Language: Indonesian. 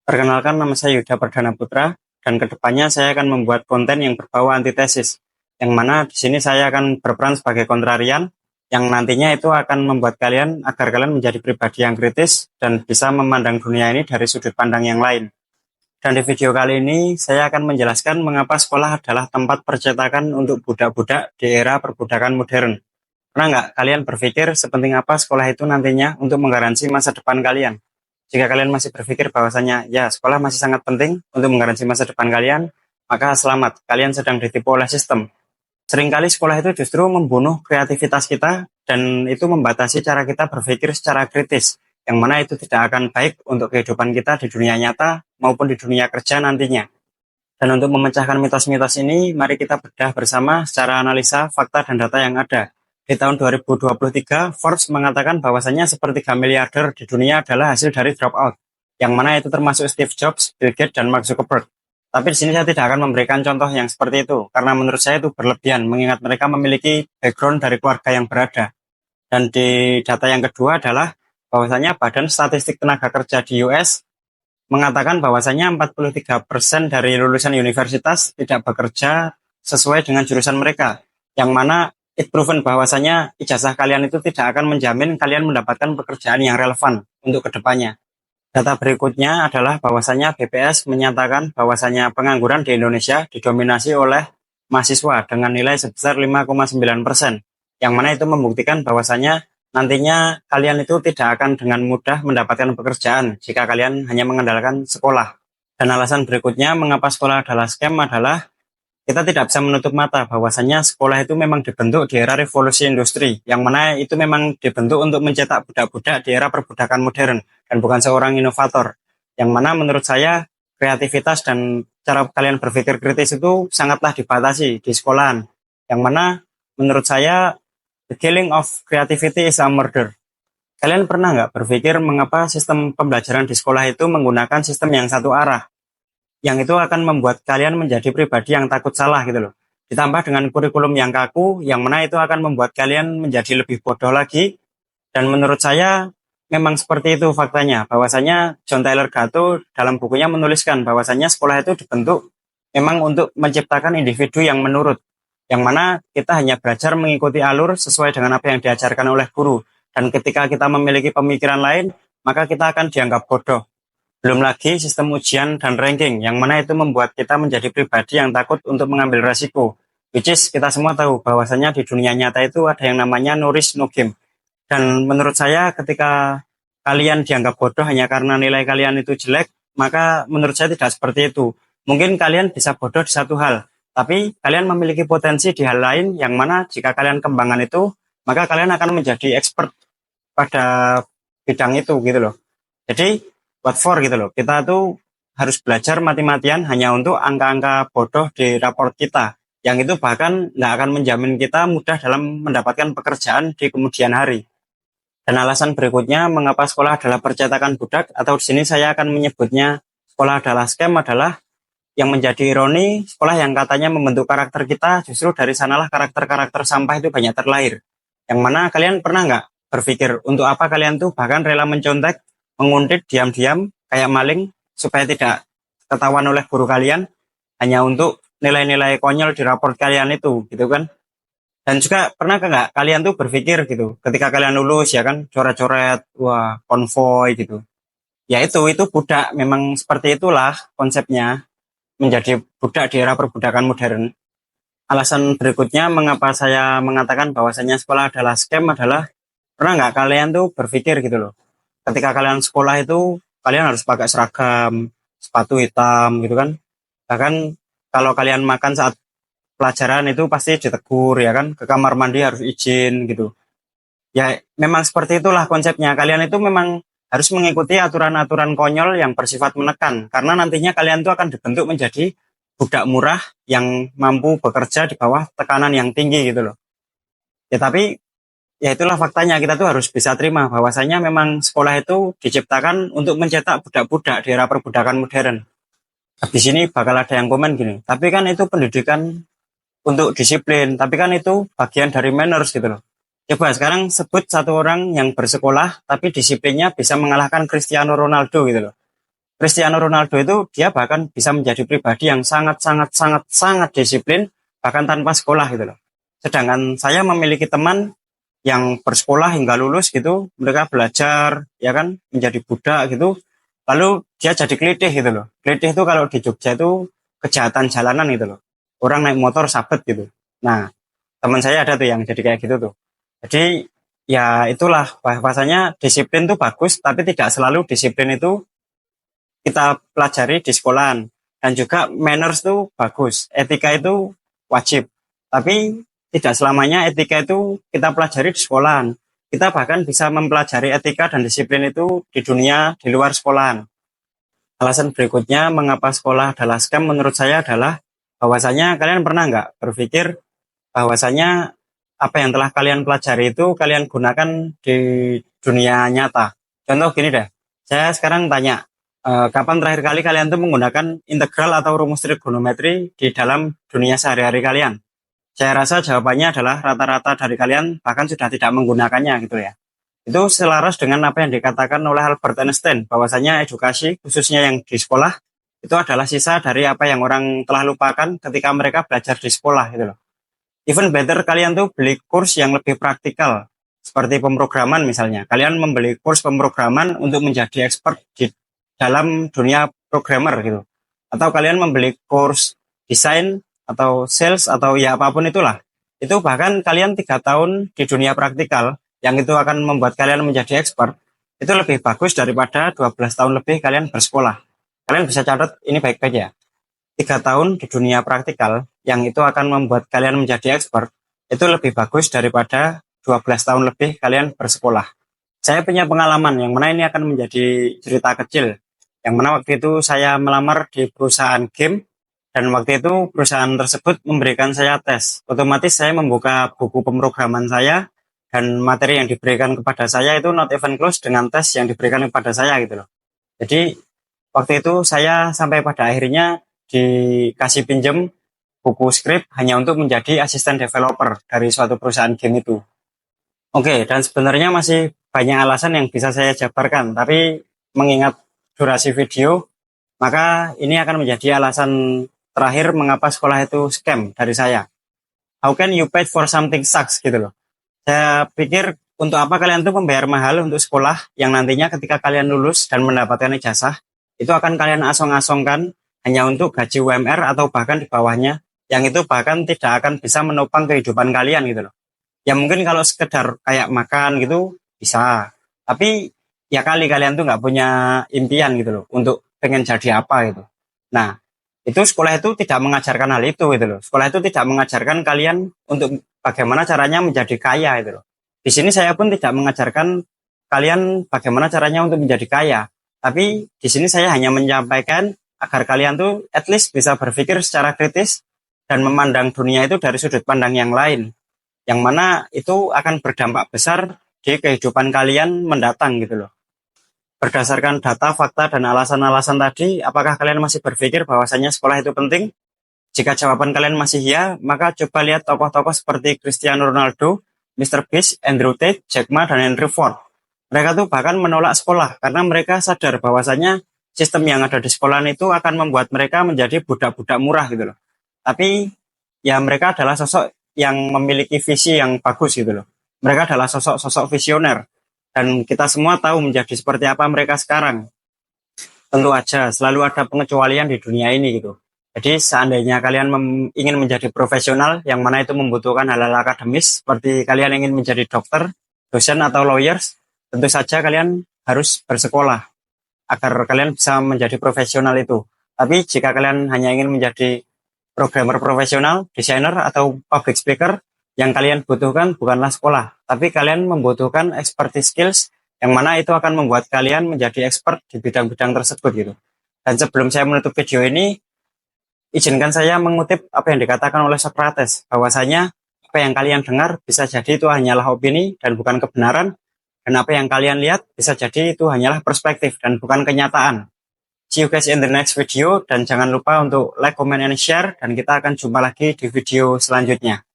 Perkenalkan, nama saya Yuda Perdana Putra, dan kedepannya saya akan membuat konten yang berbau antitesis, yang mana di sini saya akan berperan sebagai kontrarian, yang nantinya itu akan membuat kalian agar kalian menjadi pribadi yang kritis dan bisa memandang dunia ini dari sudut pandang yang lain. Dan di video kali ini, saya akan menjelaskan mengapa sekolah adalah tempat percetakan untuk budak-budak di era perbudakan modern. Pernah nggak kalian berpikir sepenting apa sekolah itu nantinya untuk menggaransi masa depan kalian? Jika kalian masih berpikir bahwasanya ya sekolah masih sangat penting untuk menggaransi masa depan kalian, maka selamat, kalian sedang ditipu oleh sistem. Seringkali sekolah itu justru membunuh kreativitas kita dan itu membatasi cara kita berpikir secara kritis, yang mana itu tidak akan baik untuk kehidupan kita di dunia nyata maupun di dunia kerja nantinya. Dan untuk memecahkan mitos-mitos ini, mari kita bedah bersama secara analisa fakta dan data yang ada. Di tahun 2023, Forbes mengatakan bahwasannya sepertiga miliarder di dunia adalah hasil dari dropout, yang mana itu termasuk Steve Jobs, Bill Gates, dan Mark Zuckerberg. Tapi di sini saya tidak akan memberikan contoh yang seperti itu, karena menurut saya itu berlebihan, mengingat mereka memiliki background dari keluarga yang berada. Dan di data yang kedua adalah bahwasanya Badan Statistik Tenaga Kerja di US mengatakan bahwasanya 43% dari lulusan universitas tidak bekerja sesuai dengan jurusan mereka, yang mana it proven bahwasanya ijazah kalian itu tidak akan menjamin kalian mendapatkan pekerjaan yang relevan untuk kedepannya. Data berikutnya adalah bahwasanya BPS menyatakan bahwasanya pengangguran di Indonesia didominasi oleh mahasiswa dengan nilai sebesar 5,9%, yang mana itu membuktikan bahwasanya nantinya kalian itu tidak akan dengan mudah mendapatkan pekerjaan jika kalian hanya mengandalkan sekolah. Dan alasan berikutnya mengapa sekolah adalah scam adalah kita tidak bisa menutup mata bahwasanya sekolah itu memang dibentuk di era revolusi industri, yang mana itu memang dibentuk untuk mencetak budak-budak di era perbudakan modern dan bukan seorang inovator. Yang mana menurut saya kreativitas dan cara kalian berpikir kritis itu sangatlah dibatasi di sekolahan. Yang mana menurut saya the killing of creativity is a murder. Kalian pernah nggak berpikir mengapa sistem pembelajaran di sekolah itu menggunakan sistem yang satu arah? Yang itu akan membuat kalian menjadi pribadi yang takut salah gitu loh. Ditambah dengan kurikulum yang kaku, yang mana itu akan membuat kalian menjadi lebih bodoh lagi. Dan menurut saya memang seperti itu faktanya, bahwasanya John Tyler Gatto dalam bukunya menuliskan bahwasanya sekolah itu dibentuk memang untuk menciptakan individu yang menurut, yang mana kita hanya belajar mengikuti alur sesuai dengan apa yang diajarkan oleh guru. Dan ketika kita memiliki pemikiran lain, maka kita akan dianggap bodoh. Belum lagi sistem ujian dan ranking, yang mana itu membuat kita menjadi pribadi yang takut untuk mengambil resiko. Which is kita semua tahu bahwasanya di dunia nyata itu ada yang namanya no risk no game. Dan menurut saya ketika kalian dianggap bodoh hanya karena nilai kalian itu jelek, maka menurut saya tidak seperti itu. Mungkin kalian bisa bodoh di satu hal, tapi kalian memiliki potensi di hal lain yang mana jika kalian kembangkan itu, maka kalian akan menjadi expert pada bidang itu gitu loh. Jadi what for gitu loh. Kita tuh harus belajar mati-matian hanya untuk angka-angka bodoh di raport kita. Yang itu bahkan nggak akan menjamin kita mudah dalam mendapatkan pekerjaan di kemudian hari. Dan alasan berikutnya mengapa sekolah adalah percetakan budak, atau di sini saya akan menyebutnya sekolah adalah scam, adalah yang menjadi ironi, sekolah yang katanya membentuk karakter kita, justru dari sanalah karakter-karakter sampah itu banyak terlahir. Yang mana kalian pernah nggak berpikir untuk apa kalian tuh bahkan rela mencontek, menguntit diam-diam kayak maling supaya tidak ketahuan oleh guru kalian, hanya untuk nilai-nilai konyol di raport kalian itu gitu kan. Dan juga pernah nggak kalian tuh berpikir gitu ketika kalian lulus ya kan, coret-coret, wah konvoy gitu. Ya itu budak, memang seperti itulah konsepnya, menjadi budak di era perbudakan modern. Alasan berikutnya mengapa saya mengatakan bahwasanya sekolah adalah scam adalah pernah nggak kalian tuh berpikir gitu loh, ketika kalian sekolah itu kalian harus pakai seragam, sepatu hitam gitu kan. Bahkan kalau kalian makan saat pelajaran itu pasti ditegur ya kan, ke kamar mandi harus izin gitu. Ya memang seperti itulah konsepnya. Kalian itu memang harus mengikuti aturan-aturan konyol yang bersifat menekan, karena nantinya kalian itu akan dibentuk menjadi budak murah yang mampu bekerja di bawah tekanan yang tinggi gitu loh. Ya tapi ya itulah faktanya, kita tuh harus bisa terima bahwasanya memang sekolah itu diciptakan untuk mencetak budak-budak di era perbudakan modern. Habis ini bakal ada yang komen gini, tapi kan itu pendidikan untuk disiplin, tapi kan itu bagian dari manners gitu loh. Coba sekarang sebut satu orang yang bersekolah tapi disiplinnya bisa mengalahkan Cristiano Ronaldo gitu loh. Cristiano Ronaldo itu dia bahkan bisa menjadi pribadi yang sangat disiplin bahkan tanpa sekolah gitu loh. Sedangkan saya memiliki teman yang bersekolah hingga lulus gitu, mereka belajar ya kan menjadi budak gitu. Lalu dia jadi kelitih gitu loh. Kelitih itu kalau di Jogja itu kejahatan jalanan gitu loh. Orang naik motor sabet gitu. Nah, teman saya ada tuh yang jadi kayak gitu tuh. Jadi ya itulah bahwasanya disiplin tuh bagus, tapi tidak selalu disiplin itu kita pelajari di sekolahan. Dan juga manners tuh bagus, etika itu wajib. Tapi tidak selamanya etika itu kita pelajari di sekolahan. Kita bahkan bisa mempelajari etika dan disiplin itu di dunia di luar sekolahan. Alasan berikutnya mengapa sekolah adalah scam menurut saya adalah bahwasanya kalian pernah nggak berpikir bahwasanya apa yang telah kalian pelajari itu kalian gunakan di dunia nyata. Contoh gini deh, saya sekarang tanya, kapan terakhir kali kalian tuh menggunakan integral atau rumus trigonometri di dalam dunia sehari-hari kalian? Saya rasa jawabannya adalah rata-rata dari kalian bahkan sudah tidak menggunakannya gitu ya. Itu selaras dengan apa yang dikatakan oleh Albert Einstein, bahwasanya edukasi khususnya yang di sekolah itu adalah sisa dari apa yang orang telah lupakan ketika mereka belajar di sekolah gitu loh. Even better kalian tuh beli kurs yang lebih praktikal, seperti pemrograman misalnya. Kalian membeli kurs pemrograman untuk menjadi expert di dalam dunia programmer gitu. Atau kalian membeli kurs desain atau sales atau ya apapun itulah. Itu bahkan kalian 3 tahun di dunia praktikal yang itu akan membuat kalian menjadi expert, itu lebih bagus daripada 12 tahun lebih kalian bersekolah. Kalian bisa catat ini baik-baik ya. 3 tahun di dunia praktikal yang itu akan membuat kalian menjadi expert, itu lebih bagus daripada 12 tahun lebih kalian bersekolah. Saya punya pengalaman yang mana ini akan menjadi cerita kecil. Yang mana waktu itu saya melamar di perusahaan game, dan waktu itu perusahaan tersebut memberikan saya tes. Otomatis saya membuka buku pemrograman saya, dan materi yang diberikan kepada saya itu not even close dengan tes yang diberikan kepada saya gitu loh. Jadi waktu itu saya sampai pada akhirnya dikasih pinjem buku skrip hanya untuk menjadi asisten developer dari suatu perusahaan game itu. Oke, dan sebenarnya masih banyak alasan yang bisa saya jabarkan, tapi mengingat durasi video, maka ini akan menjadi alasan terakhir mengapa sekolah itu scam dari saya. How can you pay for something sucks gitu loh. Saya pikir untuk apa kalian tuh membayar mahal untuk sekolah yang nantinya ketika kalian lulus dan mendapatkan ijazah, itu akan kalian asong-asongkan hanya untuk gaji UMR atau bahkan di bawahnya, yang itu bahkan tidak akan bisa menopang kehidupan kalian gitu loh. Ya mungkin kalau sekedar kayak makan gitu bisa, tapi ya kali kalian tuh nggak punya impian gitu loh untuk pengen jadi apa gitu. Nah, itu sekolah itu tidak mengajarkan hal itu gitu loh. Sekolah itu tidak mengajarkan kalian untuk bagaimana caranya menjadi kaya gitu loh. Di sini saya pun tidak mengajarkan kalian bagaimana caranya untuk menjadi kaya. Tapi di sini saya hanya menyampaikan agar kalian tuh at least bisa berpikir secara kritis dan memandang dunia itu dari sudut pandang yang lain. Yang mana itu akan berdampak besar di kehidupan kalian mendatang gitu loh. Berdasarkan data, fakta, dan alasan-alasan tadi, apakah kalian masih berpikir bahwasanya sekolah itu penting? Jika jawaban kalian masih ya, maka coba lihat tokoh-tokoh seperti Cristiano Ronaldo, Mr. Beast, Andrew Tate, Jack Ma, dan Henry Ford. Mereka tuh bahkan menolak sekolah karena mereka sadar bahwasanya sistem yang ada di sekolahan itu akan membuat mereka menjadi budak-budak murah gitu loh. Tapi ya mereka adalah sosok yang memiliki visi yang bagus gitu loh. Mereka adalah sosok-sosok visioner. Dan kita semua tahu menjadi seperti apa mereka sekarang. Tentu aja selalu ada pengecualian di dunia ini gitu. Jadi seandainya kalian ingin menjadi profesional yang mana itu membutuhkan hal-hal akademis, seperti kalian ingin menjadi dokter, dosen atau lawyers, tentu saja kalian harus bersekolah agar kalian bisa menjadi profesional itu. Tapi jika kalian hanya ingin menjadi programmer profesional, desainer atau public speaker, yang kalian butuhkan bukanlah sekolah, tapi kalian membutuhkan expertise skills yang mana itu akan membuat kalian menjadi expert di bidang-bidang tersebut gitu. Dan sebelum saya menutup video ini, izinkan saya mengutip apa yang dikatakan oleh Socrates, bahwasanya apa yang kalian dengar bisa jadi itu hanyalah opini dan bukan kebenaran, dan apa yang kalian lihat bisa jadi itu hanyalah perspektif dan bukan kenyataan. See you guys in the next video, dan jangan lupa untuk like, comment, and share, dan kita akan jumpa lagi di video selanjutnya.